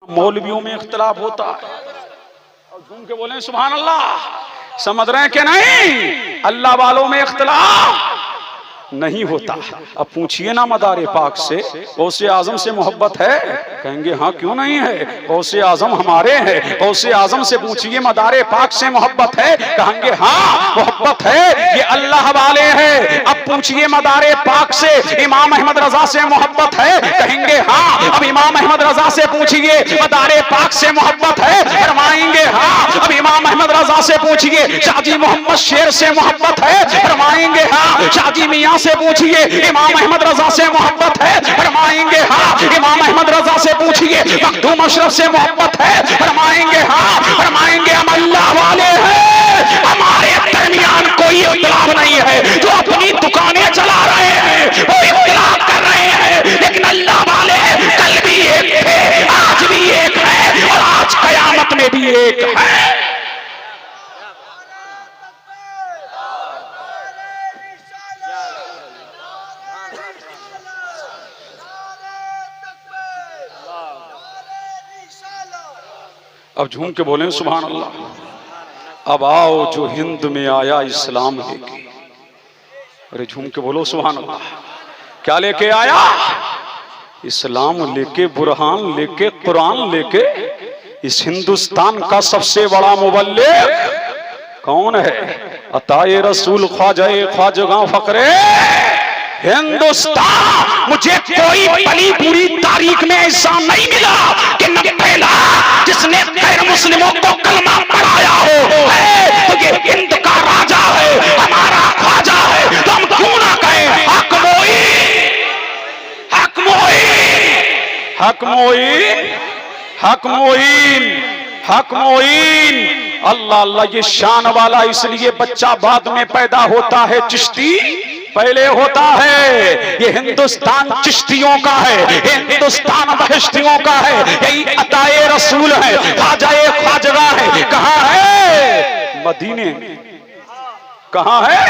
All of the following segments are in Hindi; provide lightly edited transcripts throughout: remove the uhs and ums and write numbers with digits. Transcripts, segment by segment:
मौलवियों में इख्तिलाफ होता है और झूम के बोले सुभान अल्लाह। समझ रहे हैं कि नहीं? अल्लाह वालों में इख्तिलाफ नहीं होता। अब पूछिए ना मदारे पाक से, गौसे आजम से मोहब्बत है? कहेंगे हाँ क्यों नहीं है, गौसे आजम हमारे हैं। गौसे आजम से पूछिए मदारे पाक से मोहब्बत है? कहेंगे हाँ मोहब्बत है, ये अल्लाह वाले हैं। अब पूछिए मदारे पाक से इमाम अहमद रजा से मोहब्बत है? कहेंगे हाँ। अब इमाम अहमद रजा से पूछिए मदारे पाक से मोहब्बत है? फरमाएंगे हाँ। अब इमाम अहमद रजा से पूछिए शाहजी मोहम्मद शेर से मोहब्बत है? फरमाएंगे हाँ। शाहजी मियां से पूछिए इमाम अहमद रजा से मोहब्बत है? फरमाएंगे हाँ। इमाम अहमद रजा से पूछिए मखदूम अशरफ से मोहब्बत है? फरमाएंगे हाँ। फरमाएंगे हम अल्लाह वाले हैं, हमारे दरमियान कोई इख्तिलाफ नहीं है। जो अपनी दुकानें चला रहे हैं वो इख्तिलाफ कर रहे हैं, लेकिन अल्लाह वाले कल भी एक थे, आज भी एक है और आज कयामत में भी एक है। अब झूम के बोले सुभान अल्लाह। अब आओ जो हिंद में आया इस्लाम लेके। अरे झूम के बोलो सुभान अल्लाह। क्या लेके आया? इस्लाम लेके, बुरहान लेके, कुरान लेके। इस हिंदुस्तान का सबसे बड़ा मुबल्लिग कौन है? अताए रसूल ख्वाजाए ख्वाजगा फकरे हिंदुस्तान। मुझे कोई बड़ी पूरी तारीख में ऐसा नहीं मिला कि न पहला जिसने गैर मुस्लिमों को कलमा पढ़ाया हो है तो ये हिंद का राजा है, हमारा ख्वाजा है। तो हम क्यों ना कहें हक मोईन, हक मोईन, हक मोईन, हक मोईन, हक मोईन। अल्लाह अल्लाह। ये शान वाला इसलिए बच्चा बाद में पैदा होता है, चिश्ती पहले होता है। ये हिंदुस्तान चिश्तियों का है, हिंदुस्तान बहिश्तियों का है। यही अताए रसूल है, ख्वाजाए ख्वाजगा है। कहाँ है? मदीने में। कहाँ है?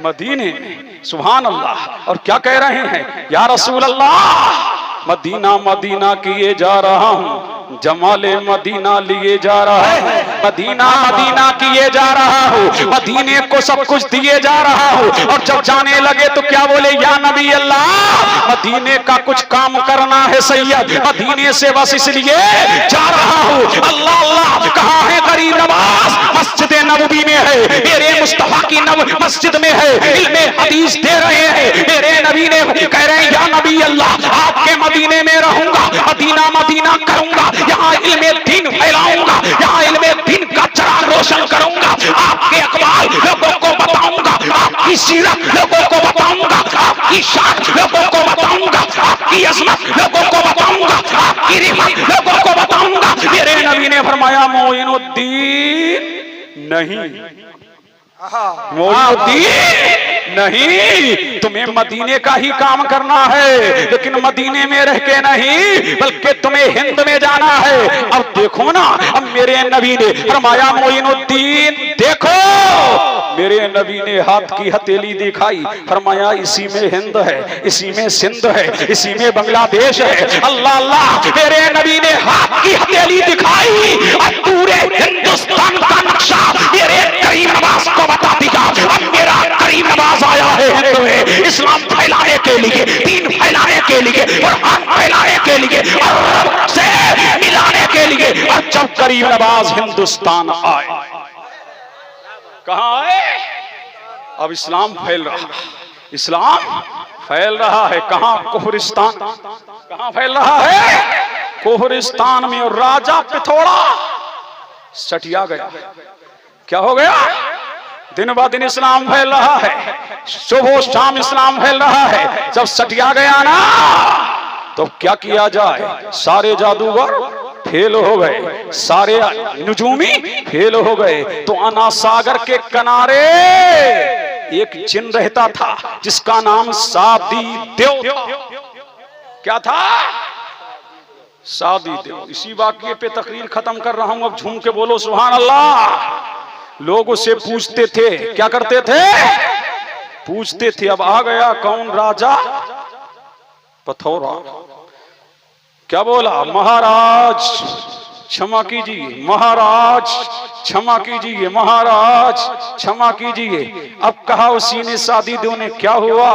मदीने में। सुभान अल्लाह। और क्या कह रहे हैं? या रसूल अल्लाह मदीना मदीना किए जा रहा हूँ, जमाले मदीना लिए जा रहा हूँ, मदीना मदीना किए जा रहा हूँ, मदीने को सब कुछ दिए जा रहा हूँ। और जब जाने लगे तो क्या बोले? या नबी अल्लाह मदीने का कुछ काम करना है सैयद, मदीने से बस इसलिए जा रहा हूँ। अल्लाह अल्लाह। कहाँ है गरीब नवाज? मस्जिद नबवी में है, मेरे मुस्तफा की मस्जिद में है। इल्मे हदीस दे रहे हैं, मेरे नबी ने कह रहे हैं या नबी अल्लाह आपके मदीने में रहूंगा, मदीना मदीना करूंगा, यहाँ इल्मे दीन फैलाऊंगा, यहाँ इल्मे दीन का चराग रोशन करूंगा, आपके अखबार लोगों को बताऊंगा, आपकी सीरत लोगों को बताऊंगा, आपकी शान लोगों को बताऊंगा, आपकी अजमत लोगों को बताऊंगा, आपकी रिफत लोगों को बताऊंगा। मेरे नबी ने फरमाया मोइनुद्दीन नहीं, मोइनुद्दीन नहीं, तुम्हें मदीने का ही काम करना है, लेकिन मदीने में रह के नहीं बल्कि तुम्हें हिंद में जाना है। अब देखो ना, अब मेरे नबी ने फरमाया मोइनुद्दीन देखो। मेरे नबी ने हाथ की हथेली दिखाई, फरमाया इसी में हिंद है, इसी में सिंध है, इसी में बांग्लादेश है। अल्लाह अल्लाह। मेरे नबी ने हाथ की हथेली दिखाई और पूरे हिंदुस्तान का नक्शा मेरे करीम नवाज को बता दिया। अब मेरा करीम नवाज आया है हिंद में इस्लाम फैलाने के लिए, दीन फैलाने के लिए, कुरान फैलाने के लिए, और से मिलाने के लिए। और जब करीम नवाज हिंदुस्तान आए, कहाँ आए? अब इस्लाम फैल रहा है, इस्लाम फैल रहा है। कहाँ? कुफरिस्तान। कहाँ फैल रहा है? कुफरिस्तान में। और राजा पिथौड़ा सटिया गया। क्या हो गया? दिन ब दिन इस्लाम फैल रहा है, सुबह शाम इस्लाम फैल रहा है। जब सटिया गया ना तो क्या किया जाए? सारे जादूगर फेल हो गए, सारे नुजूमी फेल हो गए। तो अना सागर के किनारे एक जिन रहता था जिसका नाम सादी देव था। क्या था? सादी देव। इसी वाक्य पे तकरीर खत्म कर रहा हूं। अब झूम के बोलो सुभान अल्लाह। लोग उससे पूछते थे, क्या करते थे? पूछते थे। अब आ गया कौन? राजा पिथौरा। क्या बोला? महाराज क्षमा कीजिए, महाराज क्षमा कीजिए, महाराज क्षमा कीजिए। अब कहा उसी ने शादी देने, क्या हुआ?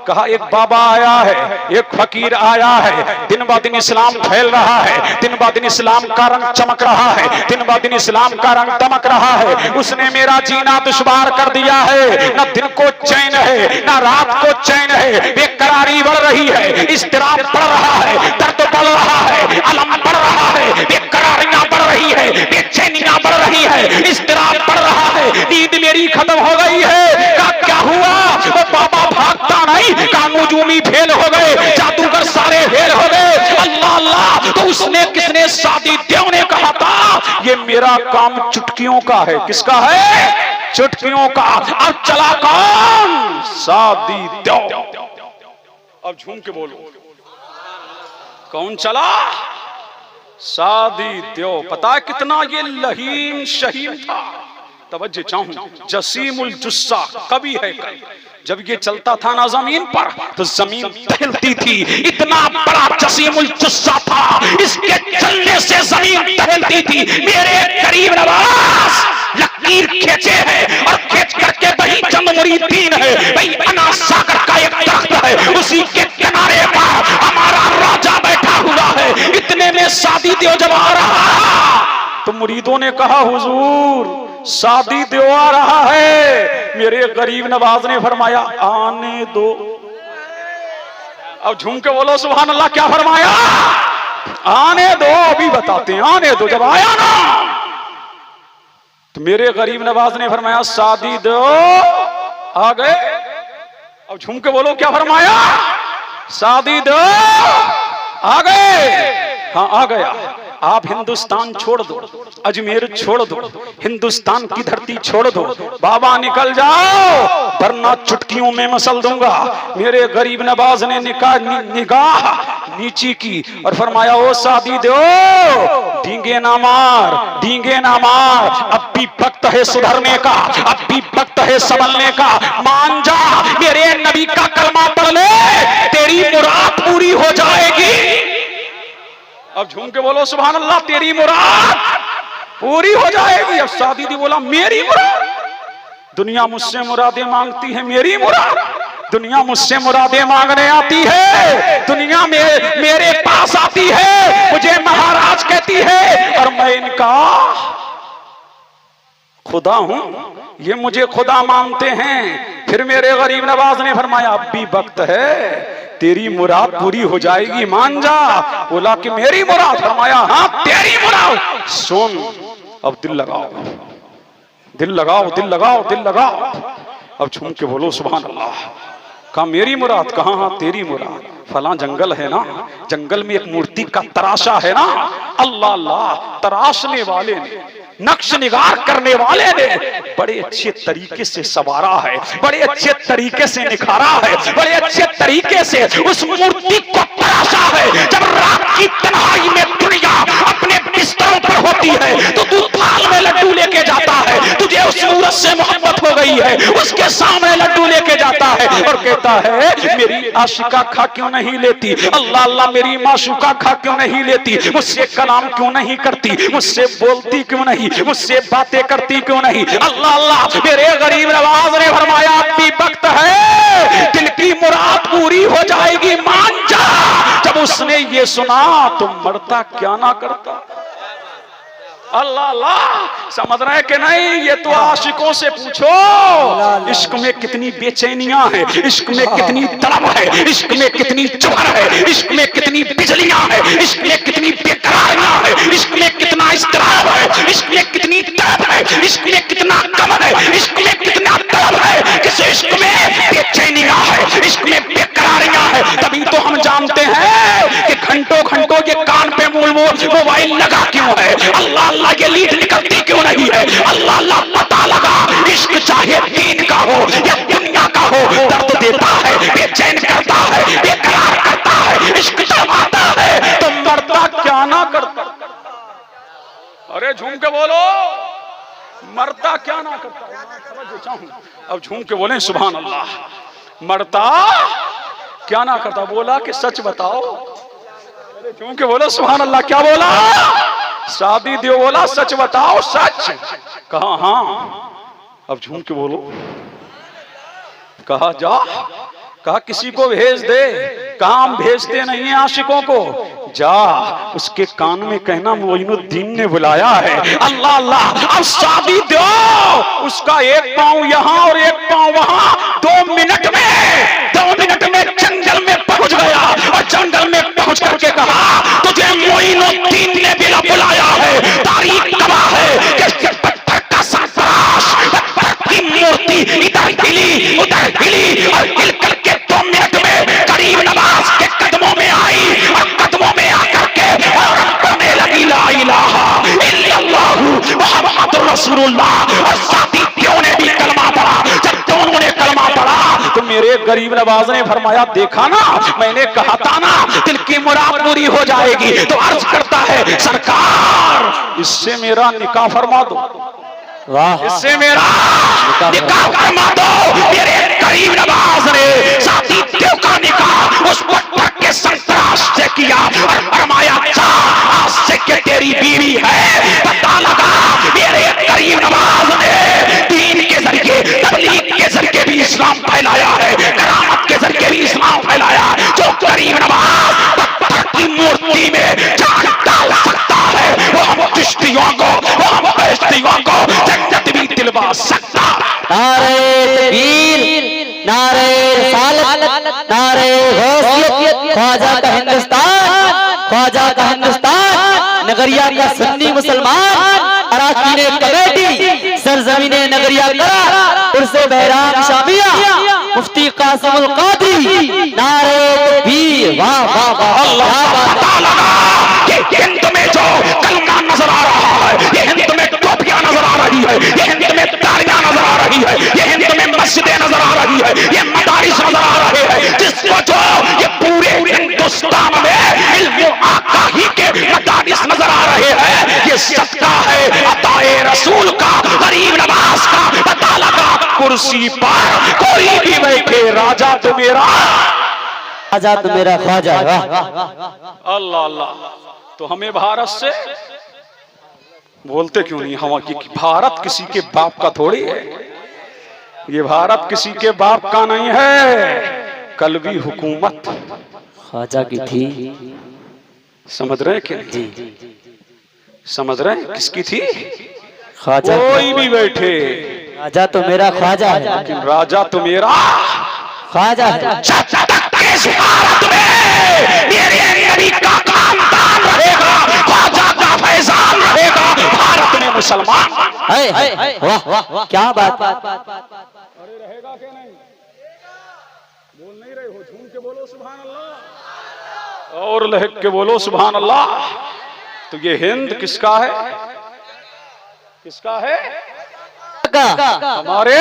कहा एक बाबा आया है, एक फकीर आया है, दिन ब दिन इस्लाम फैल रहा है, दिन ब दिन इस्लाम का रंग चमक रहा है, दिन ब दिन इस्लाम का रंग दमक रहा है। उसने मेरा जीना दुश्वार कर दिया है, न दिन को चैन है न रात को चैन है, बेकरारी बढ़ रही है, इस्तिराब बढ़ रहा है, दर्द बढ़ रहा है, अलम बढ़ रहा है, बेकरारियां बढ़ रही है, बेचैनियां बढ़ रही है, इस्तिराब बढ़ रहा है, नींद मेरी खत्म हो गई है। क्या हुआ? वो बाबा भागता नहीं, कानूजूमी फेल हो गए, जादूगर सारे फेल हो गए। अल्लाह अल्लाह, तो उसने किसने शादी देव ने कहा था ये मेरा काम चुटकियों का है। किसका है? चुटकियों का। अब चला कौन? शादी देव। अब झूम के बोलो, कौन चला? शादी देव। पता है कितना ये लहीम शहीम था? तवज्जो चाहूं, जसीमुल जुस्सा कभी है कभी। जब ये चलता था ना जमीन पर तो जमीन टहलती थी, इतना बड़ा जसीमुल जुस्सा था, इसके चलने से जमीन टहलती थी। मेरे करीब नवाज लकीर खींचे है और खींच करके वही चंद मुरीदीन है, वही अना सागर का एक दरख्त है, उसी के किनारे पर हमारा राजा बैठा हुआ है। इतने में शादी देव जब आ रहा तो मुरीदों ने कहा हुजूर शादी देव आ रहा है। मेरे गरीब नवाज ने फरमाया आने दो। अब झूम के बोलो सुभान अल्लाह। क्या फरमाया? आने दो, अभी बताते हैं, आने दो। जब आया ना तो मेरे गरीब नवाज ने फरमाया शादी दो। आ गए। अब झूम के बोलो क्या फरमाया? शादी दो। आ गए। हाँ आ गया। आप हिंदुस्तान छोड़ दो, अजमेर छोड़ दो, हिंदुस्तान की धरती छोड़ दो, बाबा निकल जाओ वरना चुटकियों में मसल दूंगा। मेरे गरीब नवाज ने निगाह नीची की और फरमाया ओ शादी दो, डींगे ना मार, डींगे ना मार, अब भी वक्त है सुधरने का, अब भी वक्त है संभलने का। मान जा, मेरे नबी का कलमा पढ़ ले, तेरी मुराद पूरी हो जाएगी। अब झूम के बोलो सुभान अल्लाह। तेरी मुराद पूरी हो जाएगी। अब शादी दी बोला मेरी मुराद, दुनिया मुझसे मुरादें मांगती है, मेरी मुराद दुनिया मुझसे मुरादें मांगने आती है, दुनिया में मेरे पास आती है, मुझे महाराज कहती है और मैं इनका खुदा हूं, ये मुझे खुदा मानते हैं। फिर मेरे गरीब नवाज ने फरमाया अब भी वक्त है, तेरी मुराद पूरी हो जाएगी, मान जा। बोला कि मेरी मुराद? फरमाया हाँ तेरी मुराद। सुन, अब दिल लगाओ, दिल लगाओ, दिल लगाओ, दिल लगाओ। अब झूम के बोलो सुभान अल्लाह। कहा मेरी मुराद? कहा हाँ तेरी मुराद। फला जंगल है ना, जंगल में एक मूर्ति का तराशा है ना, अल्लाह अल्लाह, तराशने वाले ने, नक्श निगार करने वाले ने बड़े अच्छे तरीके से सवारा है, बड़े अच्छे तरीके से निखारा है, बड़े अच्छे तरीके से उस मूर्ति को तराशा है। जब रात की तन्हाई में दुनिया अपने बिस्तरों पर होती है तो तू थाल में लड्डू लेके जाता है, तुझे उस मूरत से मोहब्बत हो गई है, उसके सामने लड्डू लेके जाता है और कहता है मेरी आशिका खा क्यों नहीं लेती, अल्लाह अल्लाह मेरी माशूका खा क्यों नहीं लेती, मुझसे कलाम क्यों नहीं करती, मुझसे बोलती क्यों नहीं, मुझसे बातें करती क्यों नहीं। अल्लाह अल्लाह, मेरे गरीब नवाज ने फरमाया अब भी वक्त है, दिल की मुराद पूरी हो जाएगी, मान जा। जब उसने ये सुना तो मरता क्या ना करता। अल्लाह अल्लाह, समझ रहे कि नहीं? ये तो आशिकों से पूछो, इश्क में कितनी बेचैनियां हैं, इश्क में कितनी तड़प है, इश्क में कितनी चुभन है, इश्क में कितनी बिजलियां हैं, इश्क में कितनी बेकरारियां हैं, इश्क में कितना इस्तिराब है, इश्क में कितनी तड़प है, इश्क में कितना गम है, इश्क में कितना तड़प है, किस इश्क में बेचैनियां है, इश्क में बेकरारियां है। तभी तो हम जानते हैं कि घंटों घंटों ये कान पे मोबाइल लगा क्यों है, अल्लाह अल्लाह ये लीड निकलती क्यों नहीं है। अल्लाह अल्लाह पता लगा, इश्क चाहे दीन का हो या दुनिया का हो, दर्द देता है, बेचैन करता है, बेकरार करता है, इश्क जमाता है तो मरता क्या ना करता। अरे झूम के बोलो, मरता क्या ना करता। अब झूम के बोले सुभान अल्लाह। मरता क्या ना करता। बोला कि सच बताओ, क्योंकि बोलो सुभान अल्लाह। क्या बोला? शादी दियो, बोला सच बताओ, सच कहा। हाँ, अब झूम के बोलो। कहा जा, कहा किसी को भेज दे, काम भेजते नहीं है आशिकों को। जा उसके कान में कहना मोइनुद्दीन ने बुलाया है। अल्लाह अल्लाह। अब शादी दो, उसका एक पांव यहाँ और एक पांव वहां। 2 मिनट में जंगल में पहुंच गया और जंगल में पहुंच करके कहा तुझे मोइनुद्दीन ने बुलाया है। तारीख गवाह है कि पत्थर का सरफराश, पत्थर की मूर्ति इधर हिली उधर हिली और हिल करके 2 मिनट में गरीब नवाज के कदमों में आई और कदमों में आकर के और कहने लगी ला इलाहा इल्लल्लाहु मुहम्मदुर रसूलुल्लाह। और साथियों ने भी कलमा पढ़ा। जब दोनों ने कलमा पढ़ा तो मेरे गरीब नवाज ने फरमाया देखा ना, मैंने कहा था ना दिल की मुराद पूरी हो जाएगी। तो अर्ज करता है सरकार इससे मेरा निकाह फरमा दो। वाह, इससे मेरा निकाह फरमा दो। मेरे गरीब नवाज ने साथियों का निकाह उस पत्थर के संतराश से किया और फरमाया आज से के तेरी बीवी है। पता लगा मेरे गरीब नवाज ने दीन के जरिए, तबलीग के जरिए भी इस्लाम फैलाया है, करामत के जरिए भी इस्लाम फैलाया। जो गरीब नवाज पत्थर की मूर्ति में जान डाल सकता है वो हम चिश्तियों को, वो हम बेश्तियों को जन्नत भी दिलवा सकता। नारे तकबीर, नारे रिसालत, नारे गौसियत। ख्वाजा का हिंदुस्तान, ख्वाजा का हिंदुस्तान, नगरिया का सुन्नी मुसलमान, अराकीने कमेटी, सरजमीने नगरिया करा, उर्से बहराम शामिया, मुफ्ती कासिमुल कादरी। नारे तकबीर। वाह वाह वाह। पता लगा कि हिंद में जो कलमा नजर आ रहा है, ये हिंद में टोपियां नजर आ रही है, ये हिंद में तालियां नजर आ रही है, ये हिंद में मस्जिदें नजर आ रही है, ये मदारिस नजर आ रहे हैं। जिसको जो ये पूरे हिंदुस्तान में इल्म आगाही के मदारिस नजर आ रहे हैं, ये सदका है अताए रसूल का, गरीब नवाज का। पता लगा कुर्सी पर कोई भी बैठे, राजा तो मेरा, राजा तो मेरा ख्वाजा। अल्लाह अल्लाह। तो हमें भारत से बोलते क्यों नहीं? हम कि भारत किसी के बाप का थोड़ी है, ये भारत किसी के बाप का नहीं है। कल भी हुकूमत ख्वाजा की थी। समझ रहे हैं क्या? समझ रहे हैं किसकी थी? ख्वाजा कोई भी बैठे, राजा तो मेरा ख्वाजा है, लेकिन राजा तो मेरा ख्वाजा है। भारत में मेरे नबी का खानदान रहेगा, ख्वाजा का फैजान रहेगा भारत में मुसलमान। वाह वाह, क्या बात। अरे रहेगा क्या नहीं? बोल नहीं रहे हो, झूम के बोलो सुभान अल्लाह और लहक के बोलो सुभान अल्लाह। तो ये हिंद किसका है? किसका है? हमारे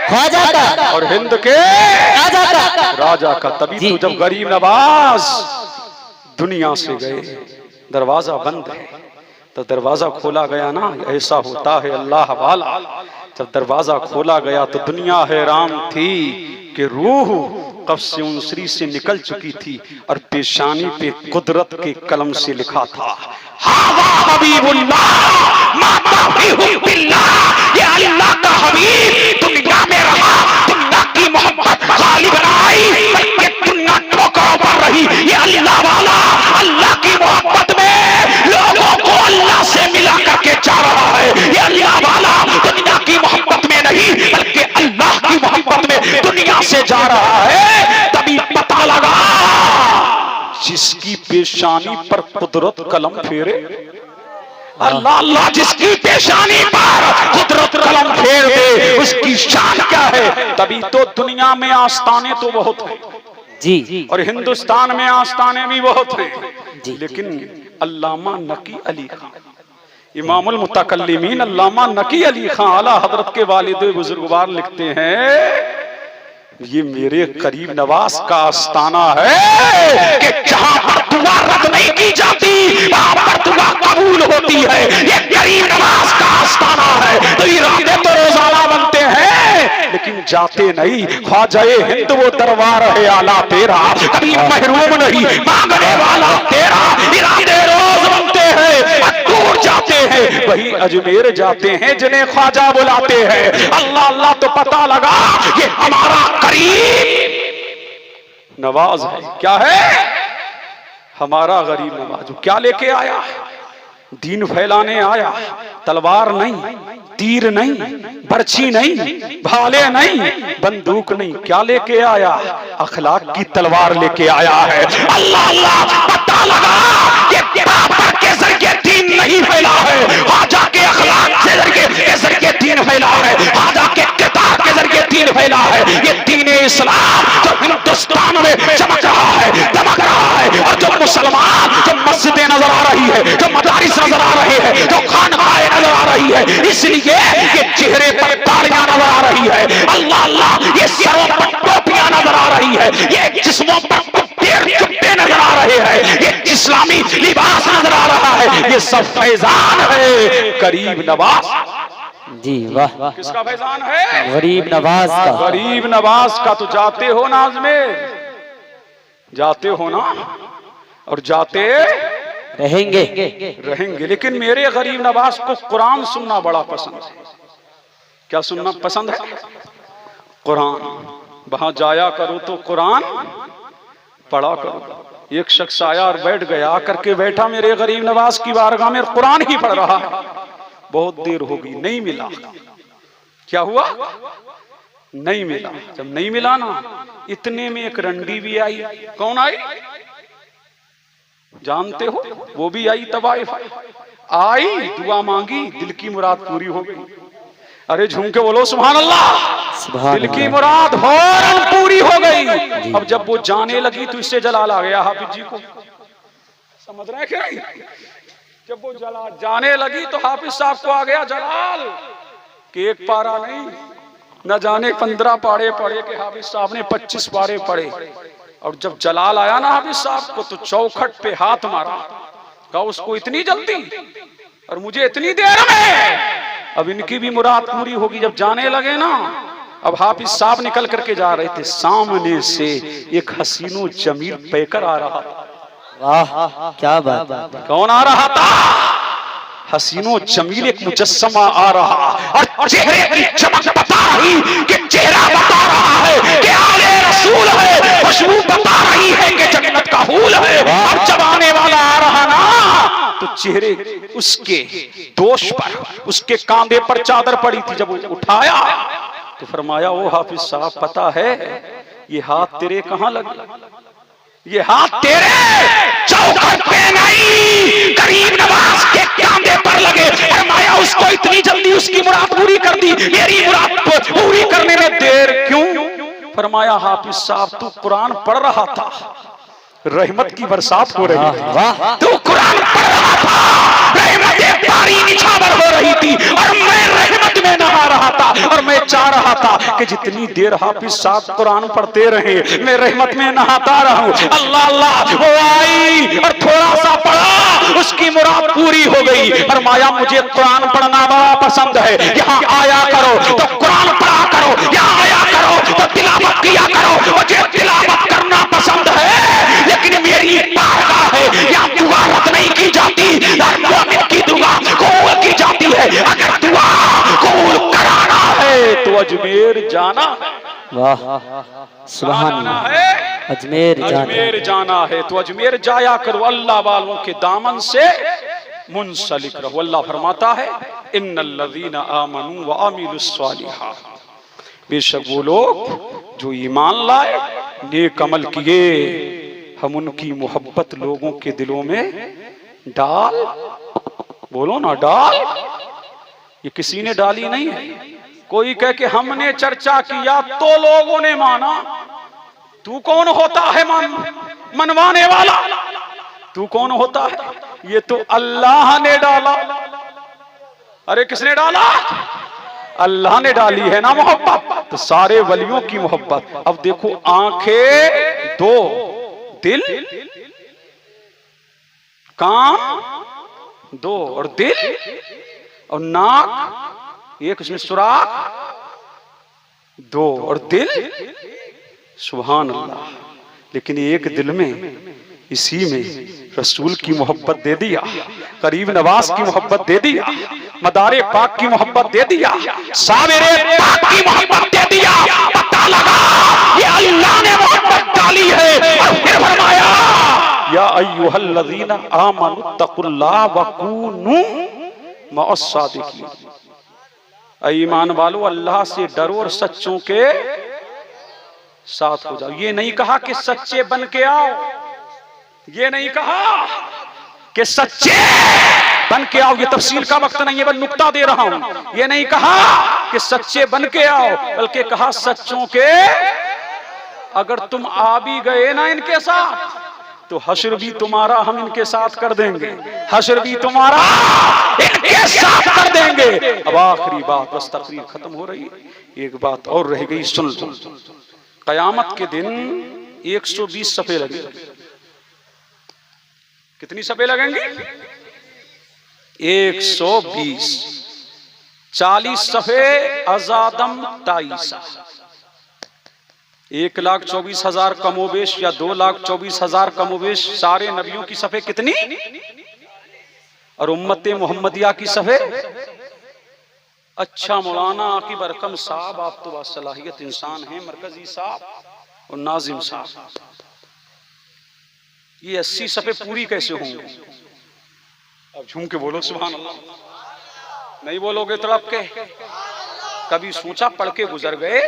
ख्वाजा का। और हिंद के राजा का। राजा का। तभी तो जब गरीब नवाज दुनिया से गए, दरवाजा बंद है, तो दरवाजा खोला गया ना। ऐसा होता है अल्लाह वाला। जब दरवाजा खोला गया तो दुनिया हैरान थी कि रूह कब्ज़ उनसरी से निकल चुकी थी और पेशानी पे कुदरत के कलम से लिखा था ये अल्लाह का हबीब दुनिया में रहा, दुनिया की मोहब्बत गालिब आई, बल्कि दुनिया ठोकरों पर रही। ये अल्लाह वाला अल्लाह की मोहब्बत में लोगों को अल्लाह से मिला करके जा रहा है। ये अल्लाह वाला दुनिया की मोहब्बत में नहीं बल्कि अल्लाह की मोहब्बत में दुनिया से जा रहा है। तभी पता लगा जिसकी पेशानी पर कुदरत कलम फेरे, अल्लाह अल्लाह जिसकी पेशानी पर कुदरत कलम फेर दे उसकी शान क्या है। तभी तो दुनिया में आस्ताने तो बहुत हैं जी, और हिंदुस्तान में आस्ताने भी बहुत हैं, लेकिन अल्लामा नकी अली खान, इमामुल मुतकल्लिमीन अल्लामा नकी अली खान आला हजरत के वालिद बुजुर्गवार लिखते हैं ये मेरे करीब नवाज का आस्ताना है कि जहां पर दुआ रद्द नहीं की जाती वहां पर दुआ कबूल होती है। ये करीब नवाज का आस्ताना है। तो इरादे तो रोजाना बनते हैं लेकिन जाते नहीं, ख्वाजाए हिंद वो दरबार है आला तेरा, कभी महरूम नहीं मांगने वाला तेरा, इरादे रोज बनते हैं दूर जाते हैं, वही अजमेर जाते हैं जिन्हें ख्वाजा बुलाते हैं। अल्लाह अल्लाह तो पता लगा ये हमारा करीब नवाज है। क्या है? हमारा गरीब नवाज। क्या लेके आया? दीन फैलाने आया। तलवार नहीं, तीर नहीं, बर्छी नहीं, भाले नहीं, बंदूक नहीं, क्या लेके आया? अखलाक की तलवार लेके आया है। अल्लाह अल्लाह पता लगा ये पेपर के जरिए दीन नहीं फैला है, ख्वाजा के अखलाक के जरिए दीन फैला है, ख्वाजा के किताब के जरिए दीन फैला है। ये दीन इस्लाम जो हिंदुस्तान में चमक रहा है, दमक रहा है, और जो मुसलमान, जो मस्जिदें नजर आ रही है, जो मदारिस नजर आ रहे हैं, जो खानकाएं नजर आ रही है, इसलिए ये चेहरे पर तालियां नजर आ रही है। अल्लाह अल्लाह ये सरों पर टोपियां नजर आ रही है, ये जिस्मों पर चुप्पे नजर आ रहे हैं, ये इस्लामी लिबास नजर आ रहा है, ये सब फैजान है करीब नवाज। जी वाह। किसका फैजान है? गरीब नवाज का। गरीब नवाज का। तो जाते हो ना अजमेर? जाते हो ना? और जाते रहेंगे। रहेंगे। लेकिन मेरे गरीब नवाज को कुरान सुनना बड़ा पसंद है। क्या सुनना पसंद है? कुरान। वहां जाया करो तो कुरान पढ़ा करो। एक शख्स आया और बैठ गया, आकर के बैठा मेरे गरीब नवाज की बारगाह में, कुरान ही पढ़ रहा है। बहुत देर हो गई, नहीं मिला। क्या हुआ? नहीं मिला। जब नहीं मिला ना, इतने में एक रंडी भी आई। कौन आई? जानते हो? वो भी आई। तवाइफ आई, दुआ मांगी, दिल की मुराद पूरी हो गई। अरे झूम के बोलो सुभान अल्लाह। दिल की मुराद फौरन पूरी हो गई। अब जब वो जाने लगी तो इससे जलाल आ गया हाफिज जी को। समझ रहे क्या? जब वो जाने लगी तो हाफिज साहब को आ गया जलाल कि एक पारा नहीं, न जाने 15 पारे पढ़े कि हाफिज साहब ने 25 पारे पढ़े। और जब जलाल आया ना हाफिज साहब को, तो चौखट पे हाथ मारा, कहा उसको इतनी जल्दी और मुझे इतनी देर में? अब इनकी भी मुराद पूरी होगी। जब जाने लगे ना, अब हाफिज साहब निकल करके जा रहे थे, सामने से एक हसीनो जमील पैकर आ रहा था। वाह क्या बात। कौन आ रहा था? हसीनो जमील एक मुजस्समा आ रहा, और चेहरे की चमक बता रही कि चेहरा बता रहा है कि आले रसूल है, खुशबू बता रही है कि जन्नत का फूल है। और जब आने वाला आ रहा ना, तो चेहरे उसके दोष पर, उसके कांधे पर चादर पड़ी थी। जब उठाया तो फरमाया, ओ हाफिज साहब, पता है ये हाथ तेरे कहां लगे? ये हाथ तेरे चौखट पे नहीं, गरीब नवाज के कांधे पर लगे। फरमाया, उसको इतनी जल्दी उसकी मुराद पूरी कर दी, मेरी मुराद पूरी करने में देर क्यों? फरमाया, हाफिज साहब तू कुरान पढ़ रहा था, रहमत की बरसात हो रही थी, तू कुरान पढ़ रहा था, रहमत बारी निछावर हो रही थी, और मैं रहमत में नहा रहा था। और मैं चाह रहा था कि जितनी देर हाफिज साहब कुरान पढ़ते रहे, मैं रहमत में नहाता रहूं। अल्लाह अल्लाह, वो आई और थोड़ा सा पढ़ा, उसकी मुराद पूरी हो गई। फरमाया, मुझे कुरान पढ़ना बड़ा पसंद है, यहाँ आया करो तो कुरान पढ़ा करो, यहाँ आया करो तो तिलावत किया करो। मुझे तिलावत करना पसंद है, लेकिन मेरी बारगाह है, यहाँ दुआ रद्द नहीं की जाती, मोमिन की दुआ कबूल की जाती है। अगर दुआ कबूल कराना है तो अजमेर जाना। वाह सुभान अल्लाह। अजमेर जाना है तो अजमेर जाया करो, अल्लाह वालों के दामन से मुंसलिक रहो। अल्लाह फरमाता है, इन्नल्लज़ीना आमनू व अमिलुस्सालिहात, बेशक वो लोग जो ईमान लाए, नेक अमल किए, हम उनकी मोहब्बत लोगों के दिलों में डाल, बोलो ना डाल। ये किसी ने डाली नहीं है। कोई कह के हमने चर्चा किया तो लोगों ने माना। तू कौन होता है मनवाने वाला? तू कौन होता है? ये तो अल्लाह ने डाला। अरे किसने डाला? अल्लाह ने डाली है ना मोहब्बत, तो सारे वलियों की मोहब्बत। अब देखो, आंखें दो, दिल, कान दो, और दिल और नाक एक, उसमें सुराख, दो और दिल, सुभान अल्लाह। लेकिन एक दिल में, इसी में रसूल की मोहब्बत दे दिया, करीब नवाज की मोहब्बत दे दिया, मदारे पाक की मोहब्बत दे दिया, साबिरे पाक की मोहब्बत दे दिया। पता लगा ये अल्लाह ने मोहब्बत डाली है। और फिर फरमाया या अय्युहल्लज़ीना आमनु तकुल्लाह वकूनू मअस सादिकीन। ऐ ईमान वालो, अल्लाह से डरो और सच्चों के साथ हो जाओ। ये नहीं कहा कि सच्चे बन के आओ, ये नहीं कहा कि सच्चे बन के आओ, ये तफसील का वक्त नहीं है, बस नुक्ता दे रहा हूं। ये नहीं कहा कि सच्चे बन के आओ, बल्कि कहा सच्चों के, अगर तुम आ भी गए ना इनके साथ तो हश्र भी तुम्हारा हम इनके साथ कर देंगे, हश्र भी तुम्हारा इनके साथ कर देंगे। अब आखिरी बात, बस तकरीर खत्म हो रही है, एक बात और रह गई, सुन लो। कयामत के दिन 120 सफ़े लगेंगे। कितनी सफ़े लगेंगी? 120। 40 सफ़े अजादम ताईसा, 1,24,000 कमोबेश या 2,24,000 कमोबेश सारे नबियों की सफ़े कितनी, और उम्मते मोहम्मदिया की सफ़े। अच्छा मौलाना आकिब अरकम साहब, आप तो बासलाहियत इंसान हैं, मरकजी साहब और नाजिम साहब, ये 80 सफ़े पूरी कैसे होंगे? अब झूम के बोलो सुभान अल्लाह। नहीं बोलोगे तड़प के? कभी सोचा, पढ़ के गुजर गए,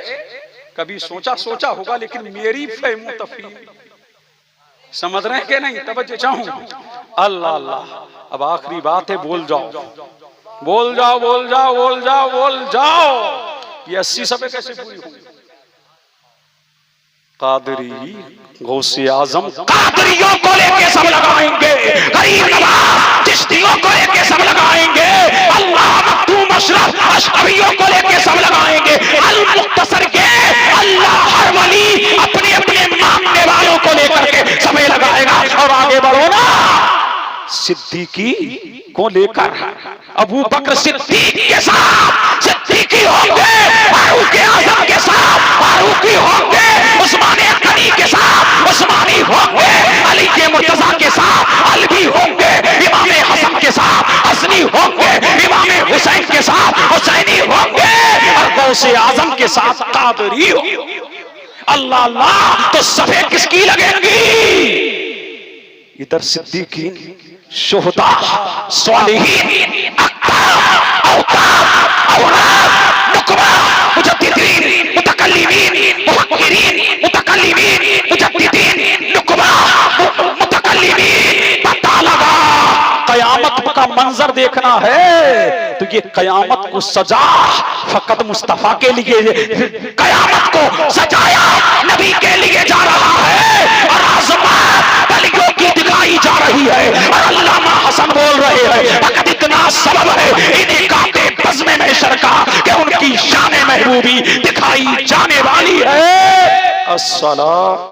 कभी सोचा होगा, लेकिन मेरी फहमो तफहीम समझ रहे हैं कि नहीं? तवज्जो चाहूं। अल्लाह अल्लाह। अब आखिरी बात है, बोल जाओ बोल जाओ बोल जाओ बोल जाओ बोल जाओ। ये 80 सफ़े कैसे पूरी होंगी? कादरी गौसे आजम कादरियों को लेके सब लगाएंगे, गरीब नवाज चिश्तियों को लेके सब लगाएंगे, अल्लाह मखदूम अशरफ अशरफियों को लेके सब लगाएंगे, अल मुख्तसर के अल्लाह हर वली अपने अपने मानने वालों को लेकर के समय लगाएगा। और आगे बढ़ो ना, सिद्दीकी को लेकर अबू बकर सिद्दीक के साथ सिद्दीकी होंगे, फारूक आजम के साथ फारूकी होंगे, उस्माने गनी के साथ उस्मानी होंगे, अली के मुर्तजा के साथ अलवी होंगे, इमाम हसन के साथ हसनी होंगे, इमाम हुसैन के साथ हुसैनी होंगे, और गौसे आजम के साथ कादरी होंगे। अल्लाह अल्लाह। तो सफ़े किसकी लगेंगी? इधर सिद्दीकीन, शुहदा, सालिहीन, अक़ताब, औताब, औलाद, नुकबा, मुजद्दिदीन, मुतकल्लिमीन, मुफक्किरीन, मुतकल्लिमीन, मुजद्दिदीन, नुकबा, मुतकल्लिमीन। पता लगा कयामत का मंजर देखना है तो ये कयामत को सजा फकत मुस्तफा के लिए, कयामत को सजाया नबी के लिए जा रहा है, और आज़मात वलियों की दिखाई जा रही है। और अल्लामा हसन बोल रहे हैं, फकत इतना सबब है इन्हें काते बज़्म महशर का कि उनकी शान महबूबी दिखाई जाने वाली है। अस्सलाम।